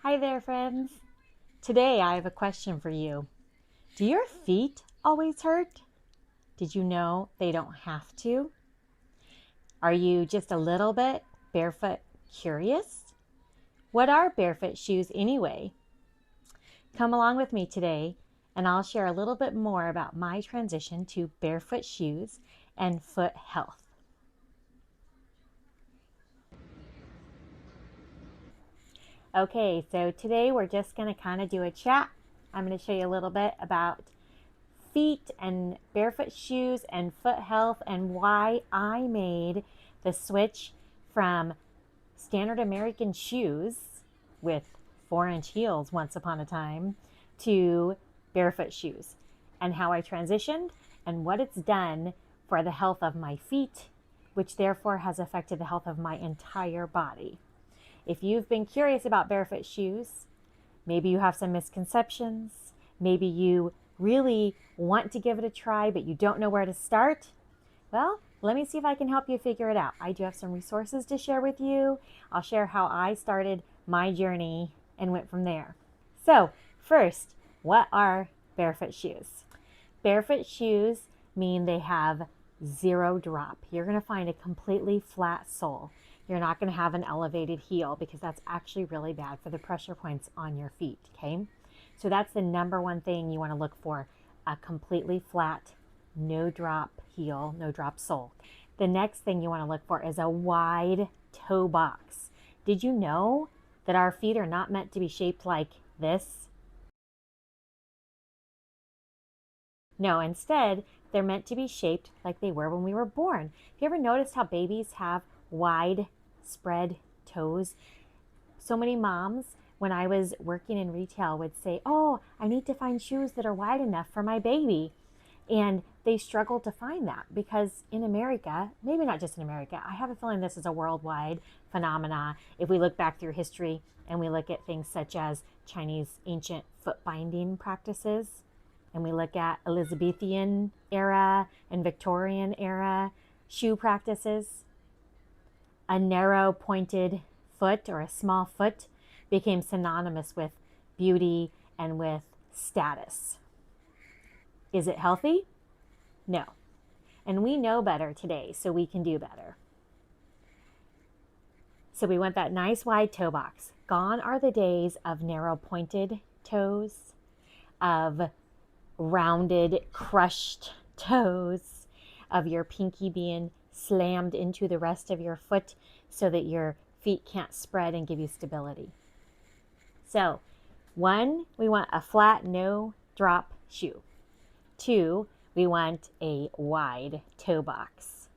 Hi there, friends. Today I have a question for you. Do your feet always hurt? Did you know they don't have to? Are you just a little bit barefoot curious? What are barefoot shoes anyway? Come along with me today and I'll share a little bit more about my transition to barefoot shoes and foot health. Okay, so today we're just going to kind of do a chat. I'm going to show you a little bit about feet and barefoot shoes and foot health and why I made the switch from standard American shoes with 4-inch heels once upon a time to barefoot shoes and how I transitioned and what it's done for the health of my feet, which therefore has affected the health of my entire body. If you've been curious about barefoot shoes, maybe you have some misconceptions, maybe you really want to give it a try, but you don't know where to start, well, let me see if I can help you figure it out. I do have some resources to share with you. I'll share how I started my journey and went from there. So first, what are barefoot shoes? Barefoot shoes mean they have zero drop. You're going to find a completely flat sole. You're not going to have an elevated heel because that's actually really bad for the pressure points on your feet, okay? So that's the number one thing you want to look for, a completely flat, no drop heel, no drop sole. The next thing you want to look for is a wide toe box. Did you know that our feet are not meant to be shaped like this? No, instead, they're meant to be shaped like they were when we were born. Have you ever noticed how babies have wide spread toes? So many moms, when I was working in retail, would say, oh, I need to find shoes that are wide enough for my baby. And they struggle to find that because in America, maybe not just in America, I have a feeling this is a worldwide phenomena. If we look back through history and we look at things such as Chinese ancient foot binding practices, and we look at Elizabethan era and Victorian era shoe practices, a narrow pointed foot or a small foot became synonymous with beauty and with status. Is it healthy? No. And we know better today, so we can do better. So we want that nice wide toe box. Gone are the days of narrow pointed toes, of rounded, crushed toes, of your pinky being slammed into the rest of your foot so that your feet can't spread and give you stability. So, 1, we want a flat, no drop shoe. 2, we want a wide toe box.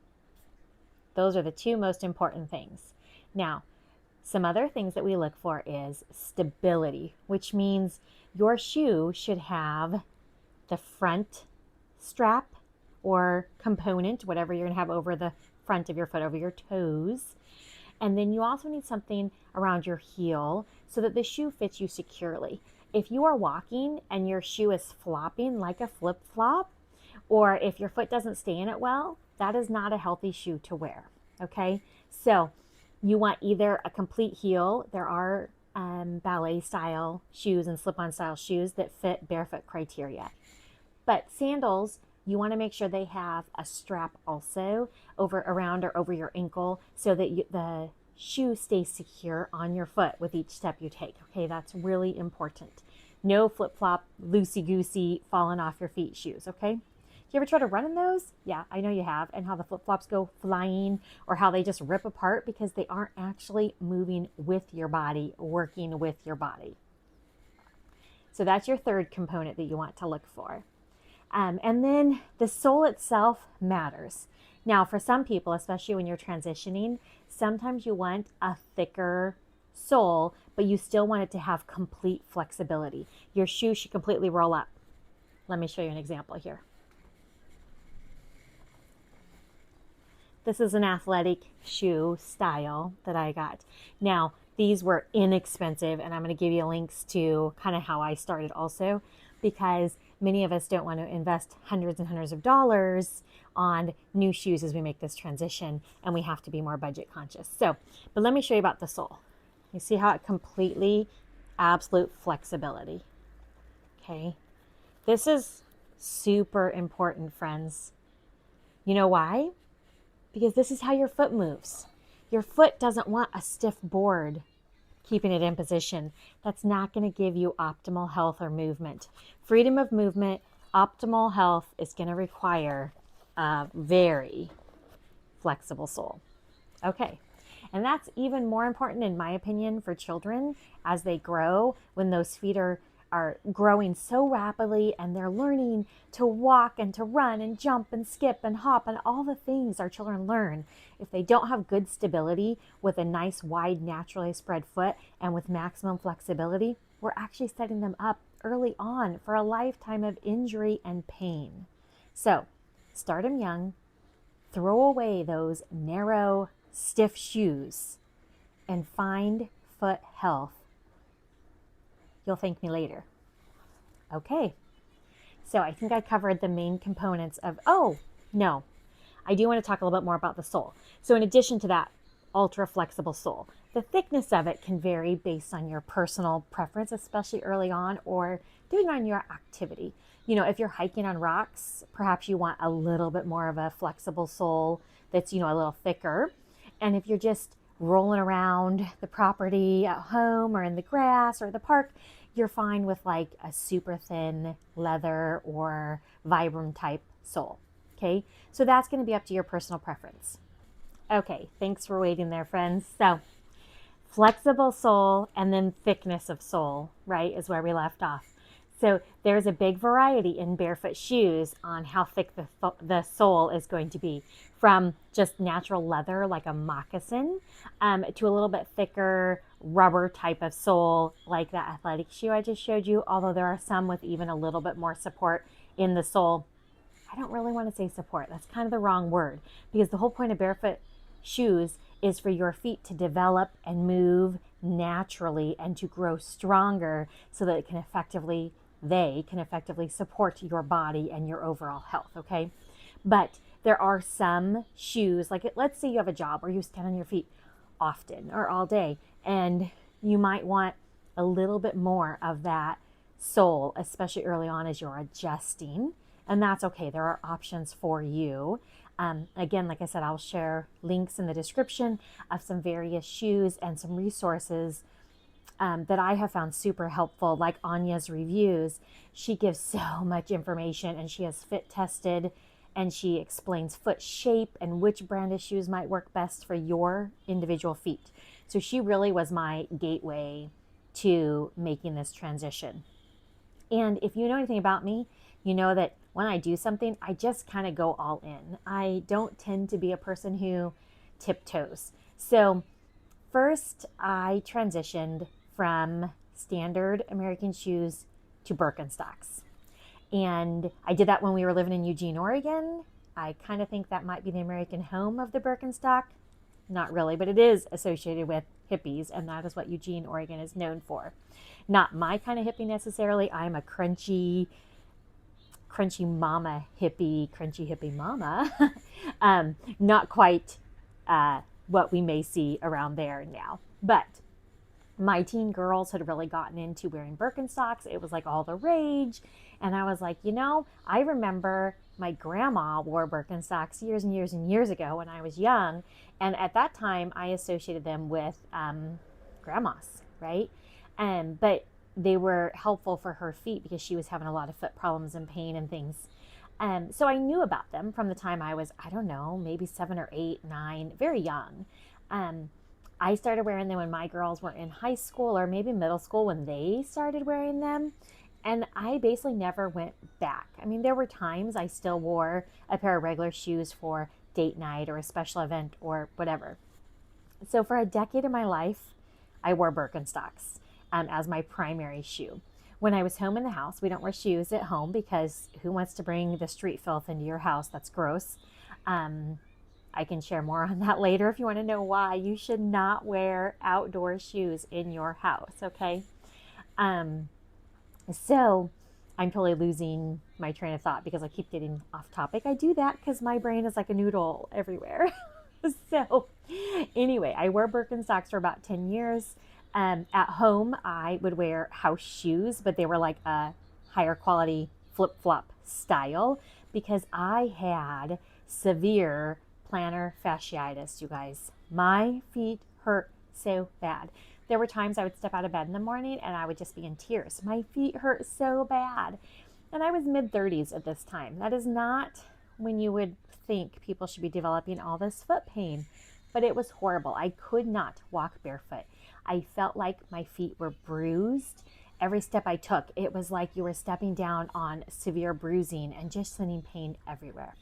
Those are the 2 most important things. Now, some other things that we look for is stability, which means your shoe should have the front strap or component, whatever you're going to have over the front of your foot, over your toes. And then you also need something around your heel so that the shoe fits you securely. If you are walking and your shoe is flopping like a flip-flop, or if your foot doesn't stay in it well, that is not a healthy shoe to wear, okay? So you want either a complete heel. There are ballet style shoes and slip-on style shoes that fit barefoot criteria. But sandals, you want to make sure they have a strap also around or over your ankle so that the shoe stays secure on your foot with each step you take. Okay, that's really important. No flip-flop, loosey-goosey, falling off your feet shoes, okay? You ever try to run in those? Yeah, I know you have. And how the flip-flops go flying or how they just rip apart because they aren't actually moving with your body, working with your body. So that's your third component that you want to look for. And then the sole itself matters. Now, for some people, especially when you're transitioning, sometimes you want a thicker sole, but you still want it to have complete flexibility. Your shoe should completely roll up. Let me show you an example here. This is an athletic shoe style that I got. Now, these were inexpensive, and I'm going to give you links to kind of how I started also, because many of us don't want to invest hundreds and hundreds of dollars on new shoes as we make this transition, and we have to be more budget conscious. So, but let me show you about the sole. You see how it completely absolute flexibility. Okay. This is super important, friends. You know why? Because this is how your foot moves. Your foot doesn't want a stiff board keeping it in position. That's not going to give you optimal health or movement. Freedom of movement, optimal health is going to require a very flexible sole. Okay. And that's even more important, in my opinion, for children as they grow, when those feet are growing so rapidly and they're learning to walk and to run and jump and skip and hop and all the things our children learn. If they don't have good stability with a nice, wide, naturally spread foot and with maximum flexibility, we're actually setting them up early on for a lifetime of injury and pain. So start them young, throw away those narrow, stiff shoes, and find foot health. You'll thank me later. Okay, so I think I covered the main components of, I do want to talk a little bit more about the sole. So in addition to that ultra flexible sole, the thickness of it can vary based on your personal preference, especially early on, or depending on your activity. You know, if you're hiking on rocks, perhaps you want a little bit more of a flexible sole that's, a little thicker. And if you're just rolling around the property at home or in the grass or the park, you're fine with like a super thin leather or Vibram type sole. Okay, so that's going to be up to your personal preference. Okay, thanks for waiting there, friends. So flexible sole and then thickness of sole, right, is where we left off. So there's a big variety in barefoot shoes on how thick the sole is going to be, from just natural leather like a moccasin to a little bit thicker rubber type of sole like that athletic shoe I just showed you, although there are some with even a little bit more support in the sole. I don't really want to say support. That's kind of the wrong word, because the whole point of barefoot shoes is for your feet to develop and move naturally and to grow stronger so that they can effectively support your body and your overall health, okay? But there are some shoes, like let's say you have a job where you stand on your feet often or all day, and you might want a little bit more of that sole, especially early on as you're adjusting, and that's okay. There are options for you. Again, like I said, I'll share links in the description of some various shoes and some resources that I have found super helpful, like Anya's reviews. She gives so much information, and she has fit tested, and she explains foot shape and which brand of shoes might work best for your individual feet. So she really was my gateway to making this transition. And if you know anything about me, you know that when I do something, I just kind of go all in. I don't tend to be a person who tiptoes. So first, I transitioned from standard American shoes to Birkenstocks. And I did that when we were living in Eugene, Oregon. I kind of think that might be the American home of the Birkenstock. Not really, but it is associated with hippies, and that is what Eugene, Oregon is known for. Not my kind of hippie necessarily. I'm a crunchy mama hippie, crunchy hippie mama. Not quite what we may see around there now. But my teen girls had really gotten into wearing Birkenstocks. It was like all the rage. And I was like, I remember my grandma wore Birkenstocks years and years and years ago when I was young. And at that time, I associated them with grandmas, right? But they were helpful for her feet because she was having a lot of foot problems and pain and things. So I knew about them from the time I was, I don't know, maybe 7 or 8, 9, very young. I started wearing them when my girls were in high school or maybe middle school when they started wearing them. And I basically never went back. I mean, there were times I still wore a pair of regular shoes for date night or a special event or whatever. So for a decade of my life, I wore Birkenstocks as my primary shoe. When I was home in the house, we don't wear shoes at home because who wants to bring the street filth into your house? That's gross. I can share more on that later if you want to know why you should not wear outdoor shoes in your house, okay? So I'm totally losing my train of thought because I keep getting off topic. I do that because my brain is like a noodle everywhere. So anyway, I wore Birkenstocks for about 10 years. At home, I would wear house shoes, but they were like a higher quality flip-flop style because I had severe plantar fasciitis, you guys. My feet hurt so bad. There were times I would step out of bed in the morning and I would just be in tears. My feet hurt so bad. And I was mid-30s at this time. That is not when you would think people should be developing all this foot pain, but it was horrible. I could not walk barefoot. I felt like my feet were bruised. Every step I took, it was like you were stepping down on severe bruising and just sending pain everywhere.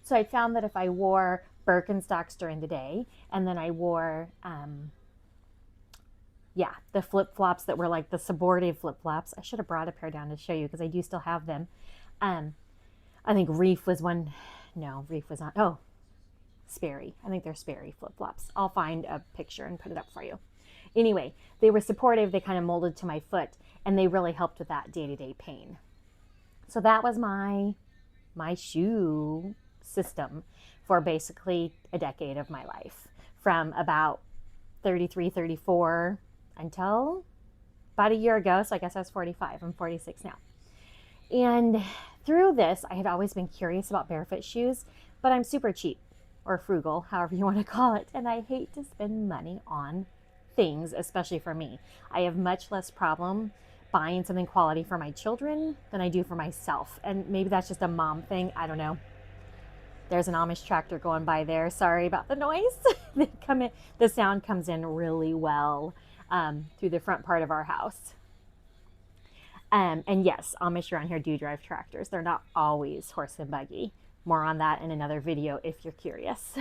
So I found that if I wore Birkenstocks during the day and then I wore, the flip-flops that were like the subortive flip-flops. I should have brought a pair down to show you because I do still have them. I think Reef was one. No, Reef was not. Oh, Sperry. I think they're Sperry flip-flops. I'll find a picture and put it up for you. Anyway, they were supportive. They kind of molded to my foot and they really helped with that day-to-day pain. So that was my shoe system for basically a decade of my life, from about 33, 34 until about a year ago. So I guess I was 45. I'm 46 now. And through this, I had always been curious about barefoot shoes, but I'm super cheap, or frugal, however you want to call it. And I hate to spend money on things, especially for me. I have much less problem buying something quality for my children than I do for myself. And maybe that's just a mom thing. I don't know. There's an Amish tractor going by there. Sorry about the noise. The sound comes in really well through the front part of our house. And yes, Amish around here do drive tractors. They're not always horse and buggy. More on that in another video if you're curious.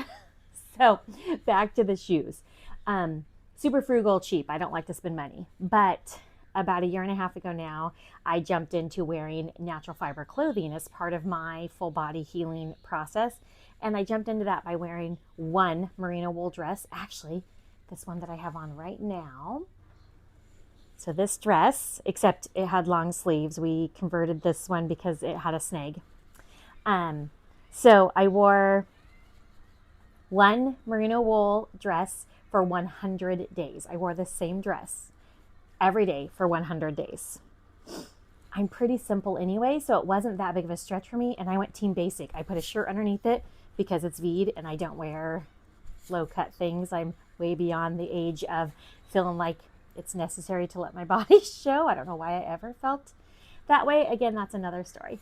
So back to the shoes. Super frugal, cheap. I don't like to spend money. But about a year and a half ago now, I jumped into wearing natural fiber clothing as part of my full body healing process. And I jumped into that by wearing one merino wool dress. Actually, this one that I have on right now. So this dress, except it had long sleeves. We converted this one because it had a snag. So I wore one merino wool dress for 100 days. I wore the same dress every day for 100 days. I'm pretty simple anyway, so it wasn't that big of a stretch for me. And I went team basic. I put a shirt underneath it because it's V'd and I don't wear low cut things. I'm way beyond the age of feeling like it's necessary to let my body show. I don't know why I ever felt that way. Again, that's another story.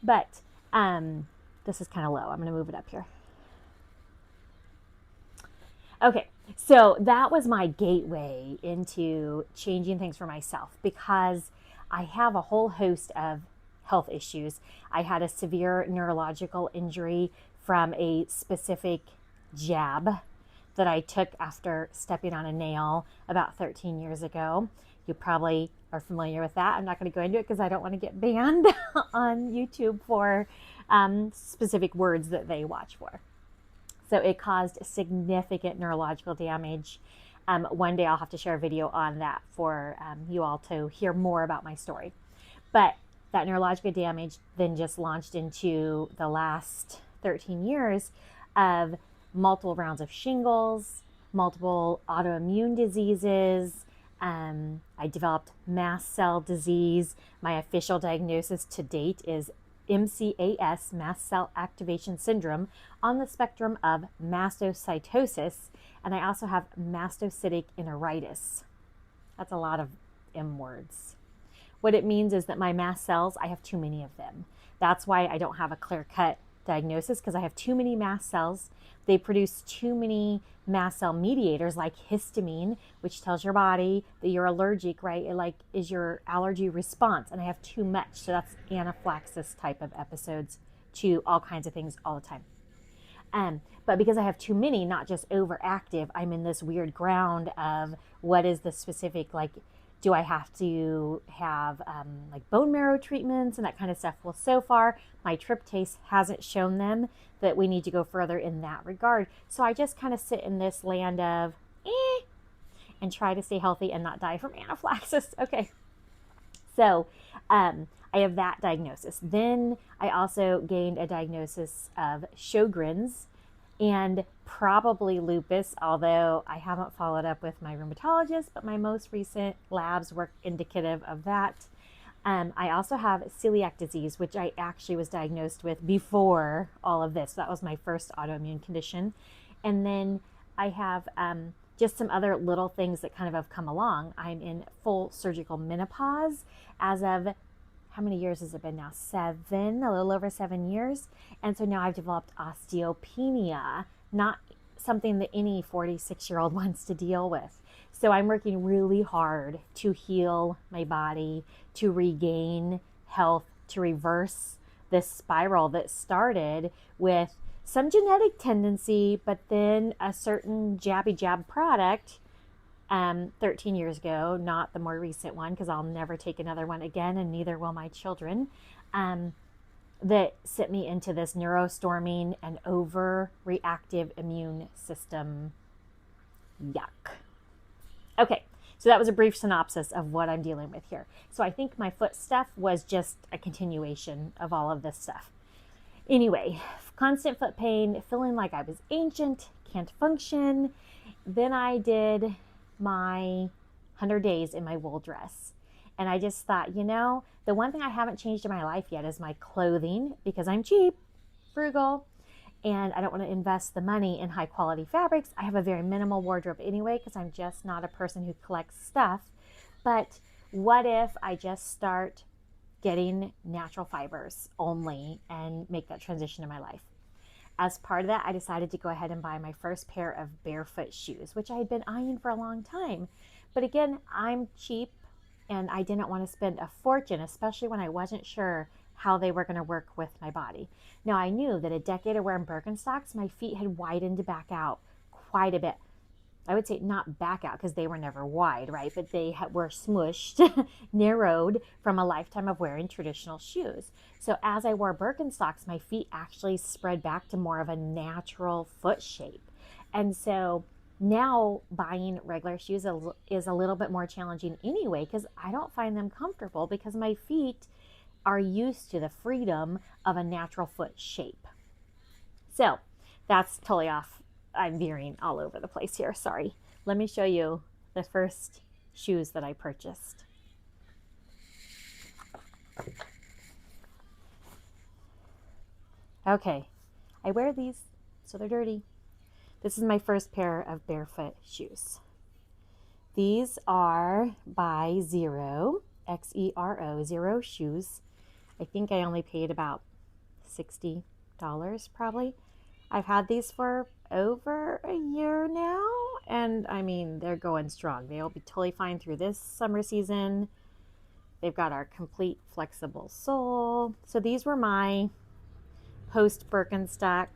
But this is kind of low. I'm going to move it up here. Okay, so that was my gateway into changing things for myself because I have a whole host of health issues. I had a severe neurological injury from a specific jab that I took after stepping on a nail about 13 years ago. You probably are familiar with that. I'm not going to go into it because I don't want to get banned on YouTube for specific words that they watch for. So it caused significant neurological damage. One day I'll have to share a video on that for you all to hear more about my story. But that neurological damage then just launched into the last 13 years of multiple rounds of shingles, multiple autoimmune diseases. I developed mast cell disease. My official diagnosis to date is MCAS, mast cell activation syndrome, on the spectrum of mastocytosis, and I also have mastocytic enteritis. That's a lot of M words. What it means is that my mast cells, I have too many of them. That's why I don't have a clear-cut diagnosis, because I have too many mast cells. They produce too many mast cell mediators like histamine, which tells your body that you're allergic, right? It like is your allergy response, and I have too much. So that's anaphylaxis type of episodes to all kinds of things all the time. But because I have too many, not just overactive, I'm in this weird ground of what is the specific, like, do I have to have like bone marrow treatments and that kind of stuff? Well, so far, my tryptase hasn't shown them that we need to go further in that regard. So I just kind of sit in this land of and try to stay healthy and not die from anaphylaxis. Okay. So I have that diagnosis. Then I also gained a diagnosis of Sjogren's and probably lupus, although I haven't followed up with my rheumatologist, but my most recent labs were indicative of that. I also have celiac disease, which I actually was diagnosed with before all of this. That was my first autoimmune condition. And then I have just some other little things that kind of have come along. I'm in full surgical menopause as of, how many years has it been now? 7, a little over 7 years. And so now I've developed osteopenia, not something that any 46-year-old wants to deal with. So I'm working really hard to heal my body, to regain health, to reverse this spiral that started with some genetic tendency, but then a certain jabby jab product 13 years ago, not the more recent one, because I'll never take another one again, and neither will my children, that sent me into this neurostorming and overreactive immune system. Yuck. Okay, so that was a brief synopsis of what I'm dealing with here. So I think my foot stuff was just a continuation of all of this stuff. Anyway, constant foot pain, feeling like I was ancient, can't function. Then I did my 100 days in my wool dress. And I just thought, the one thing I haven't changed in my life yet is my clothing, because I'm cheap, frugal, and I don't want to invest the money in high quality fabrics. I have a very minimal wardrobe anyway, because I'm just not a person who collects stuff. But what if I just start getting natural fibers only and make that transition in my life? As part of that, I decided to go ahead and buy my first pair of Barefoot shoes, which I had been eyeing for a long time. But again, I'm cheap and I didn't want to spend a fortune, especially when I wasn't sure how they were going to work with my body. Now, I knew that a decade of wearing Birkenstocks, my feet had widened back out quite a bit. I would say not back out because they were never wide, right? But they were smushed, narrowed from a lifetime of wearing traditional shoes. So as I wore Birkenstocks, my feet actually spread back to more of a natural foot shape. And so now buying regular shoes is a little bit more challenging anyway, because I don't find them comfortable because my feet are used to the freedom of a natural foot shape. So that's totally off. I'm veering all over the place here. Sorry. Let me show you the first shoes that I purchased. Okay. I wear these, so they're dirty. This is my first pair of Barefoot shoes. These are by Xero, Xero, Xero shoes. I think I only paid about $60 probably. I've had these for over a year now, and I mean, they're going strong. They'll be totally fine through this summer season. They've got our complete flexible sole. So these were my post Birkenstock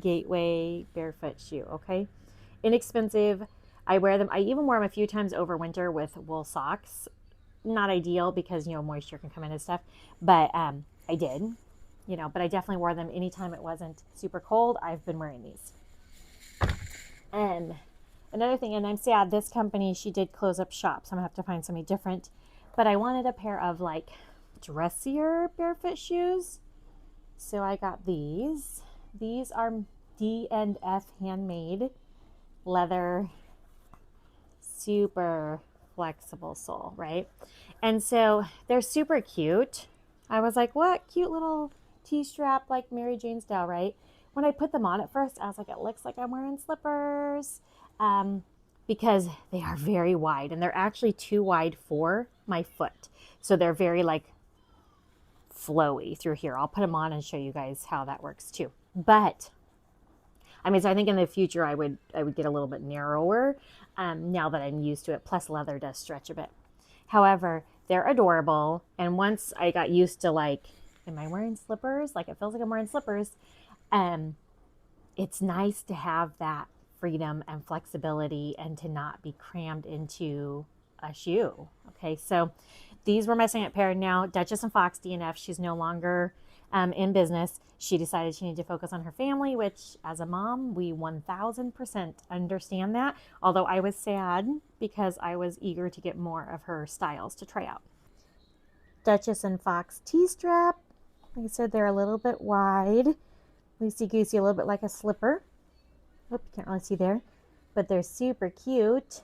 gateway Barefoot shoe, okay? Inexpensive. I wear them. I even wore them a few times over winter with wool socks. Not ideal because, moisture can come in and stuff, but I did. But I definitely wore them anytime it wasn't super cold. I've been wearing these. And another thing, and I'm sad, this company, she did close up shop, so I'm gonna have to find something different. But I wanted a pair of like dressier Barefoot shoes. So I got these. These are D&F handmade leather, super flexible sole, right? And so they're super cute. I was like, what cute little T-strap, like Mary Jane style, right? When I put them on at first, I was like, it looks like I'm wearing slippers, because they are very wide, and they're actually too wide for my foot. So they're very like flowy through here. I'll put them on and show you guys how that works too. But I mean, so I think in the future I would get a little bit narrower now that I'm used to it. Plus leather does stretch a bit. However, they're adorable. And once I got used to like, am I wearing slippers? Like it feels like I'm wearing slippers. It's nice to have that freedom and flexibility and to not be crammed into a shoe. Okay, so these were my second pair. Now Duchess and Fox D&F, she's no longer in business. She decided she needed to focus on her family, which as a mom, we 1000% understand that. Although I was sad because I was eager to get more of her styles to try out. Duchess and Fox T-strap. Like I said, they're a little bit wide. Loosey-goosey, a little bit like a slipper. you can't really see there, but they're super cute.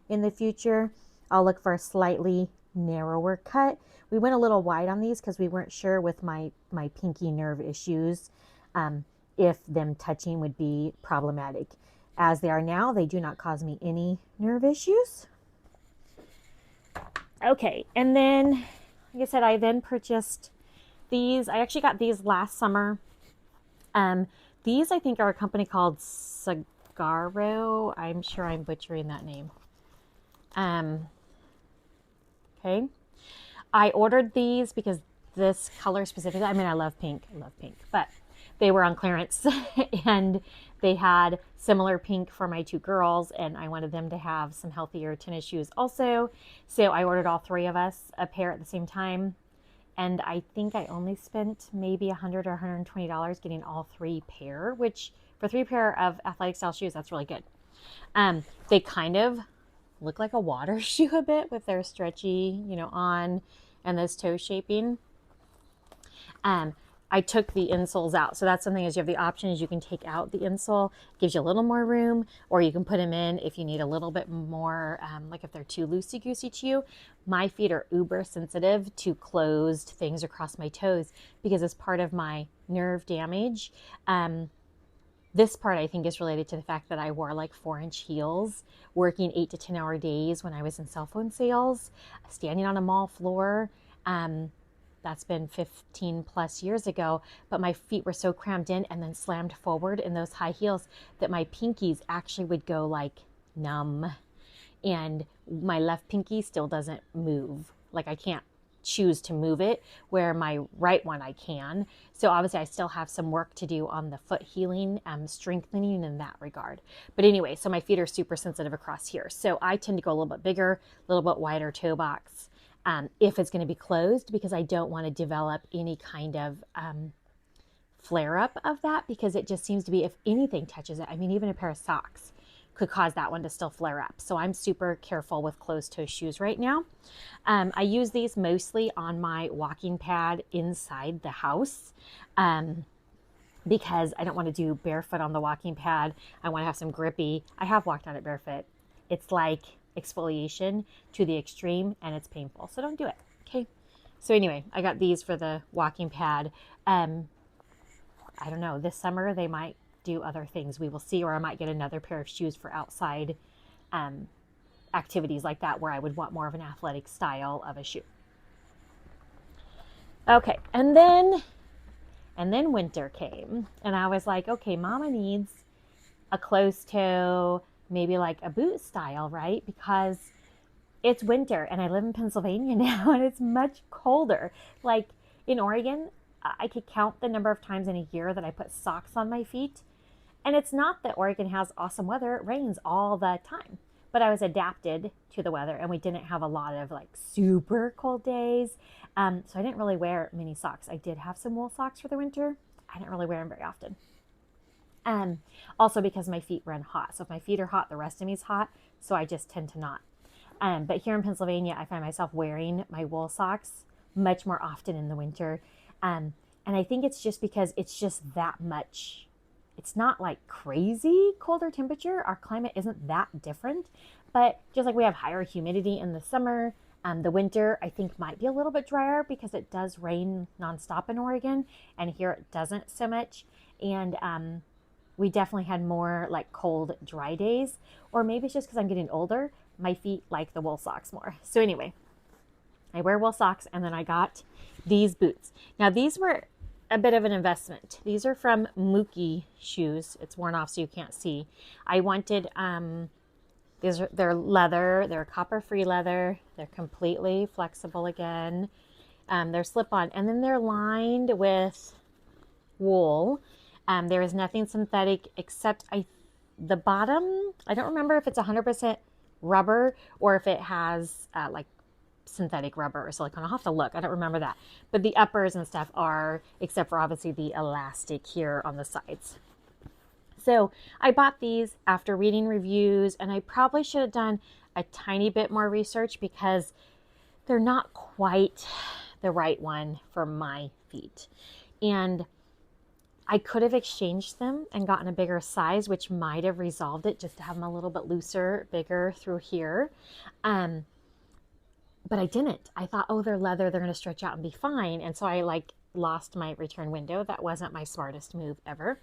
In the future, I'll look for a slightly narrower cut. We went a little wide on these because we weren't sure with my pinky nerve issues if them touching would be problematic. As they are now, they do not cause me any nerve issues. Okay, and then, like I said, I then purchased these. I actually got these last summer. These I think are a company called Sagaro. I'm sure I'm butchering that name. Okay. I ordered these because this color specifically, I mean, I love pink, but they were on clearance and they had similar pink for my two girls, and I wanted them to have some healthier tennis shoes also. So I ordered all three of us a pair at the same time. And I think I only spent maybe $100 or $120 getting all three pair, which for 3 pair of athletic style shoes, that's really good. They kind of look like a water shoe a bit with their stretchy, on and this toe shaping. I took the insoles out. So that's something, is you have the option is you can take out the insole, gives you a little more room, or you can put them in if you need a little bit more, like if they're too loosey-goosey to you. My feet are uber sensitive to closed things across my toes because as part of my nerve damage, this part I think is related to the fact that I wore like 4-inch heels, working 8 to 10 hour days when I was in cell phone sales, standing on a mall floor. That's been 15 plus years ago, but my feet were so crammed in and then slammed forward in those high heels that my pinkies actually would go like numb, and my left pinky still doesn't move. Like I can't choose to move it, where my right one I can. So obviously I still have some work to do on the foot healing, strengthening in that regard. But anyway, so my feet are super sensitive across here. So I tend to go a little bit bigger, a little bit wider toe box. If it's going to be closed, because I don't want to develop any kind of flare up of that, because it just seems to be, if anything touches it, I mean, even a pair of socks could cause that one to still flare up. So I'm super careful with closed toe shoes right now. I use these mostly on my walking pad inside the house. Because I don't want to do barefoot on the walking pad. I want to have some grippy. I have walked on it barefoot. It's like exfoliation to the extreme, and it's painful, so don't do it. Okay, so anyway, I got these for the walking pad. I don't know, this summer they might do other things, we will see, or I might get another pair of shoes for outside activities like that, where I would want more of an athletic style of a shoe. Okay, and then winter came, and I was like, okay, mama needs a closed toe, maybe like a boot style, right? Because it's winter and I live in Pennsylvania now, and it's much colder. Like in Oregon, I could count the number of times in a year that I put socks on my feet. And it's not that Oregon has awesome weather. It rains all the time. But I was adapted to the weather, and we didn't have a lot of like super cold days. So I didn't really wear many socks. I did have some wool socks for the winter. I didn't really wear them very often. Also because my feet run hot. So if my feet are hot, the rest of me is hot. So I just tend to not. But here in Pennsylvania, I find myself wearing my wool socks much more often in the winter. And I think it's just because it's just that much. It's not like crazy colder temperature. Our climate isn't that different. But just like we have higher humidity in the summer, the winter I think might be a little bit drier because it does rain nonstop in Oregon. And here it doesn't so much. And we definitely had more like cold, dry days, or maybe it's just because I'm getting older. My feet like the wool socks more. So anyway, I wear wool socks, and then I got these boots. Now these were a bit of an investment. These are from Mookie shoes. It's worn off so you can't see. I wanted, they're leather, they're copper-free leather. They're completely flexible again. They're slip-on, and then they're lined with wool. There is nothing synthetic except the bottom. I don't remember if it's 100% rubber or if it has like synthetic rubber or silicone. I'll have to look. I don't remember that. But the uppers and stuff are, except for obviously the elastic here on the sides. So I bought these after reading reviews, and I probably should have done a tiny bit more research because they're not quite the right one for my feet. And I could have exchanged them and gotten a bigger size, which might have resolved it, just to have them a little bit looser, bigger through here. But I didn't. I thought, oh, they're leather, they're going to stretch out and be fine. And so I like lost my return window. That wasn't my smartest move ever.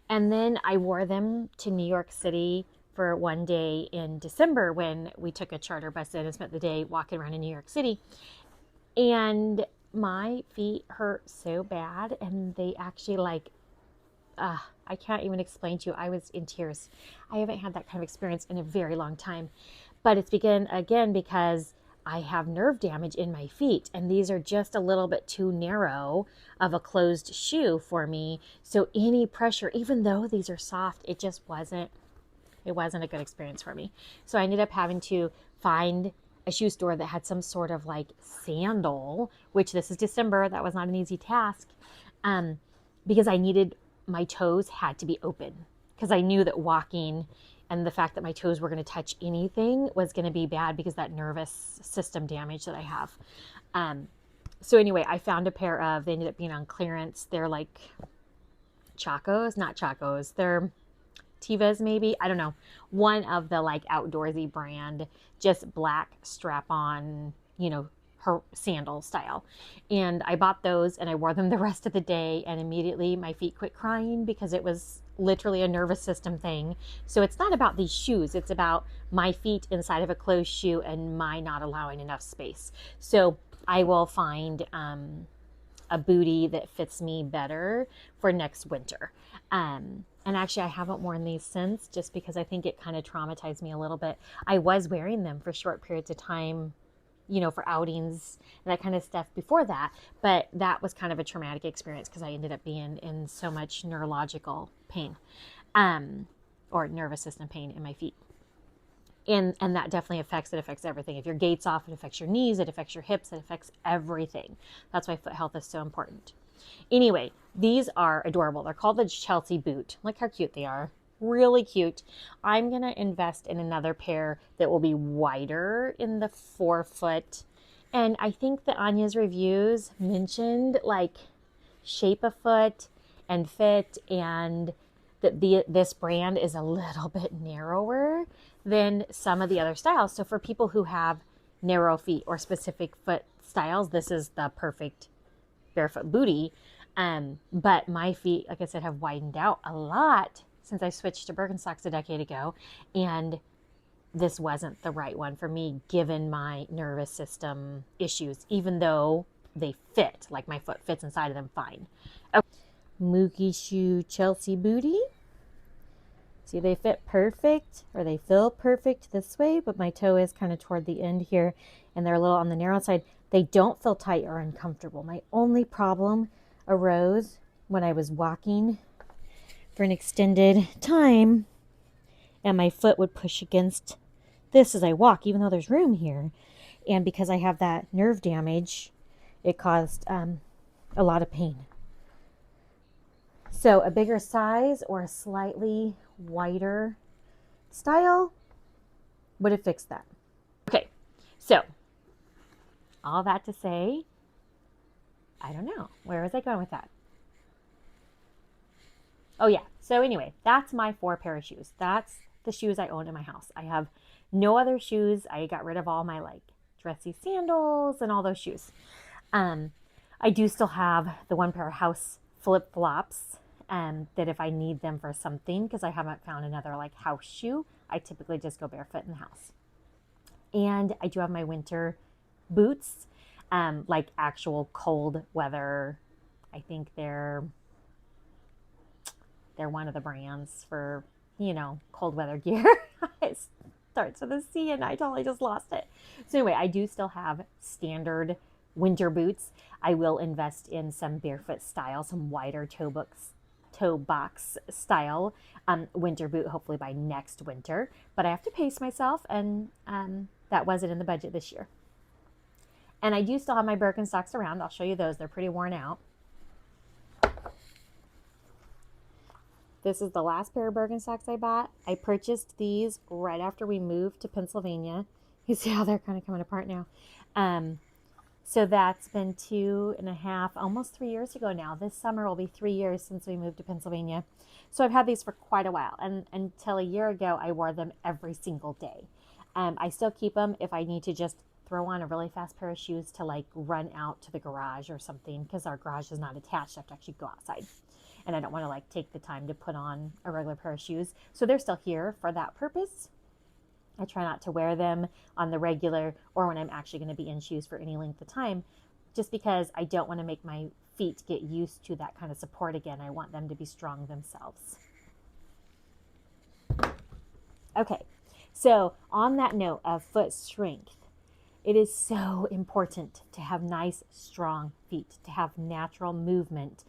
And then I wore them to New York City for one day in December when we took a charter bus in and spent the day walking around in New York City. And my feet hurt so bad, and they actually like, I can't even explain to you. I was in tears. I haven't had that kind of experience in a very long time. But it's again because I have nerve damage in my feet, and these are just a little bit too narrow of a closed shoe for me. So any pressure, even though these are soft, it wasn't a good experience for me. So I ended up having to find a shoe store that had some sort of like sandal, which this is December. That was not an easy task, because my toes had to be open, because I knew that walking and the fact that my toes were going to touch anything was going to be bad because that nervous system damage that I have. So anyway, I found a pair they ended up being on clearance. They're like not Chacos. They're Tivas maybe. I don't know. One of the like outdoorsy brand, just black strap on, her sandal style. And I bought those and I wore them the rest of the day, and immediately my feet quit crying because it was literally a nervous system thing. So it's not about these shoes. It's about my feet inside of a closed shoe and my not allowing enough space. So I will find a bootie that fits me better for next winter. And actually, I haven't worn these since, just because I think it kind of traumatized me a little bit. I was wearing them for short periods of time, for outings and that kind of stuff before that. But that was kind of a traumatic experience because I ended up being in so much neurological pain, or nervous system pain in my feet. And that definitely affects everything. If your gait's off, it affects your knees, it affects your hips, it affects everything. That's why foot health is so important. Anyway, these are adorable. They're called the Chelsea boot. Look how cute they are. Really cute. I'm going to invest in another pair that will be wider in the forefoot. And I think that Anya's reviews mentioned like shape of foot and fit, and that this brand is a little bit narrower than some of the other styles. So for people who have narrow feet or specific foot styles, this is the perfect barefoot bootie. But my feet, like I said, have widened out a lot since I switched to Birkenstocks a decade ago. And this wasn't the right one for me, given my nervous system issues, even though they fit, like my foot fits inside of them fine. Okay. Mookie shoe Chelsea bootie. See, they fit perfect, or they feel perfect this way, but my toe is kind of toward the end here, and they're a little on the narrow side. They don't feel tight or uncomfortable. My only problem arose when I was walking for an extended time, and my foot would push against this as I walk, even though there's room here. And because I have that nerve damage, it caused a lot of pain. So a bigger size or a slightly wider style would have fixed that. Okay, so all that to say, I don't know. Where was I going with that? Oh yeah. So anyway, that's my 4 pair of shoes. That's the shoes I own in my house. I have no other shoes. I got rid of all my like dressy sandals and all those shoes. I do still have the 1 pair of house flip-flops, that if I need them for something, because I haven't found another like house shoe, I typically just go barefoot in the house. And I do have my winter boots, like actual cold weather. I think they're one of the brands for, cold weather gear. It starts with a C and I totally just lost it. So anyway, I do still have standard winter boots. I will invest in some barefoot style, some wider toe box style winter boot, hopefully by next winter. But I have to pace myself, and that wasn't in the budget this year. And I do still have my Birkenstocks around. I'll show you those. They're pretty worn out. This is the last pair of Birkenstocks I bought. I purchased these right after we moved to Pennsylvania. You see how they're kind of coming apart now. So that's been 2.5, almost 3 years ago now. This summer will be 3 years since we moved to Pennsylvania. So I've had these for quite a while. And until a year ago, I wore them every single day. I still keep them if I need to just throw on a really fast pair of shoes to like run out to the garage or something, because our garage is not attached. I have to actually go outside. And I don't want to like take the time to put on a regular pair of shoes. So they're still here for that purpose. I try not to wear them on the regular or when I'm actually going to be in shoes for any length of time, just because I don't want to make my feet get used to that kind of support again. I want them to be strong themselves. Okay, so on that note of foot strength, it is so important to have nice, strong feet, to have natural movement.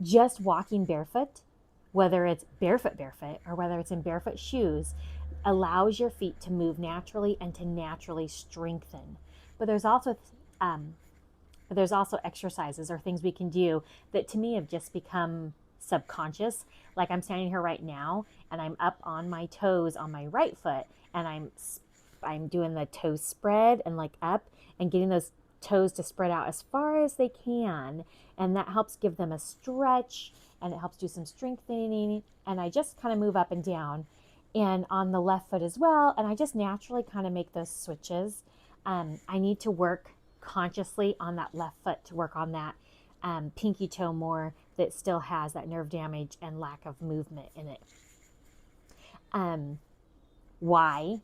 Just walking barefoot, whether it's barefoot or whether it's in barefoot shoes, allows your feet to move naturally and to naturally strengthen. But there's also exercises or things we can do that to me have just become subconscious. Like I'm standing here right now and I'm up on my toes on my right foot, and I'm doing the toe spread and like up and getting those toes to spread out as far as they can, and that helps give them a stretch and it helps do some strengthening. And I just kind of move up and down, and on the left foot as well, and I just naturally kind of make those switches. I need to work consciously on that left foot to work on that pinky toe more, that still has that nerve damage and lack of movement in it. Why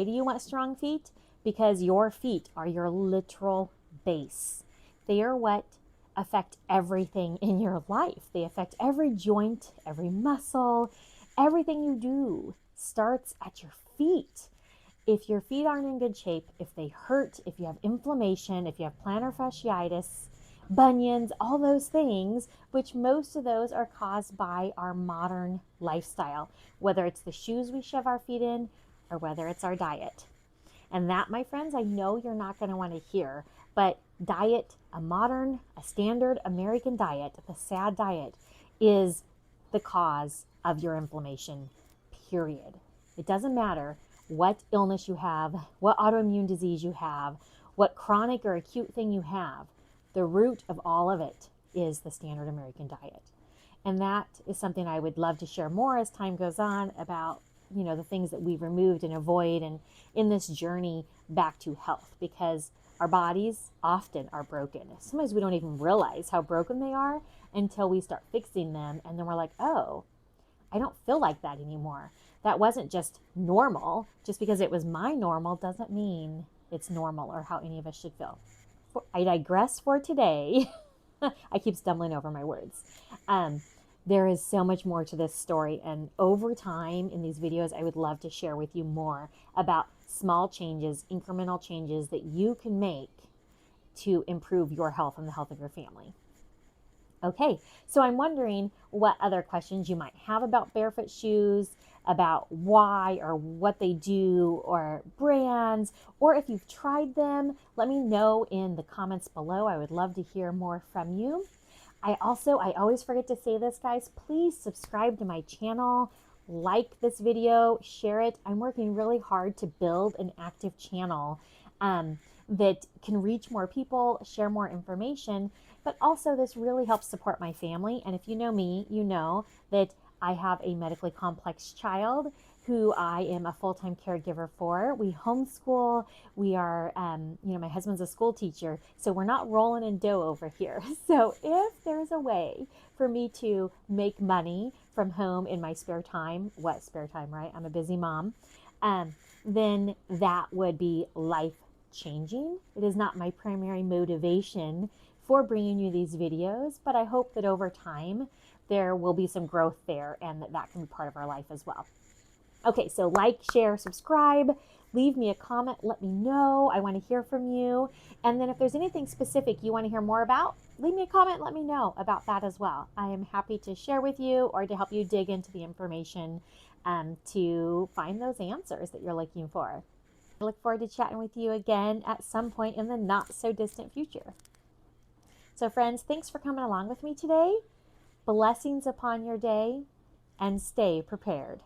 do you want strong feet? Because your feet are your literal base. They are what affect everything in your life. They affect every joint, every muscle, everything you do starts at your feet. If your feet aren't in good shape, if they hurt, if you have inflammation, if you have plantar fasciitis, bunions, all those things, which most of those are caused by our modern lifestyle, whether it's the shoes we shove our feet in or whether it's our diet. And that, my friends, I know you're not going to want to hear, but diet, a standard American diet, the SAD diet, is the cause of your inflammation, period. It doesn't matter what illness you have, what autoimmune disease you have, what chronic or acute thing you have. The root of all of it is the standard American diet. And that is something I would love to share more as time goes on about, the things that we removed and avoid, and in this journey back to health, because our bodies often are broken. Sometimes we don't even realize how broken they are until we start fixing them. And then we're like, oh, I don't feel like that anymore. That wasn't just normal. Just because it was my normal doesn't mean it's normal or how any of us should feel. I digress for today. I keep stumbling over my words. There is so much more to this story, and over time in these videos, I would love to share with you more about small changes, incremental changes that you can make to improve your health and the health of your family. Okay, so I'm wondering what other questions you might have about barefoot shoes, about why or what they do, or brands, or if you've tried them. Let me know in the comments below. I would love to hear more from you. I always forget to say this, guys. Please subscribe to my channel, like this video, share it. I'm working really hard to build an active channel that can reach more people, share more information, but also this really helps support my family. And if you know me, you know that I have a medically complex child who I am a full-time caregiver for. We homeschool. We are, my husband's a school teacher, so we're not rolling in dough over here. So if there's a way for me to make money from home in my spare time, right? I'm a busy mom. Then that would be life-changing. It is not my primary motivation for bringing you these videos, but I hope that over time there will be some growth there, and that can be part of our life as well. Okay, so like, share, subscribe, leave me a comment, let me know. I want to hear from you. And then if there's anything specific you want to hear more about, leave me a comment, let me know about that as well. I am happy to share with you or to help you dig into the information to find those answers that you're looking for. I look forward to chatting with you again at some point in the not so distant future. So friends, thanks for coming along with me today. Blessings upon your day, and stay prepared.